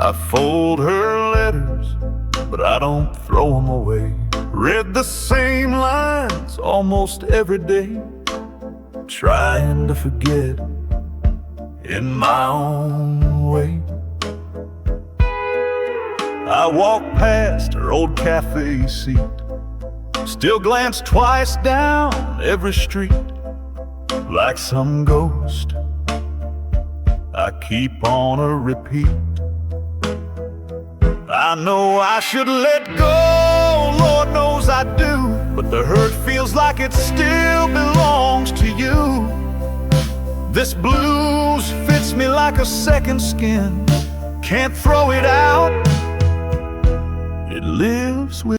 I fold her letters, but I don't throw them away. Read the same lines almost every day, trying to forget in my own way. I walk past her old cafe seat, still glance twice down every street. Like some ghost, I keep on a repeat. I know I should let go, Lord knows I do, but the hurt feels like it still belongs to you. This blues fits me like a second skin, can't throw it out, it lives with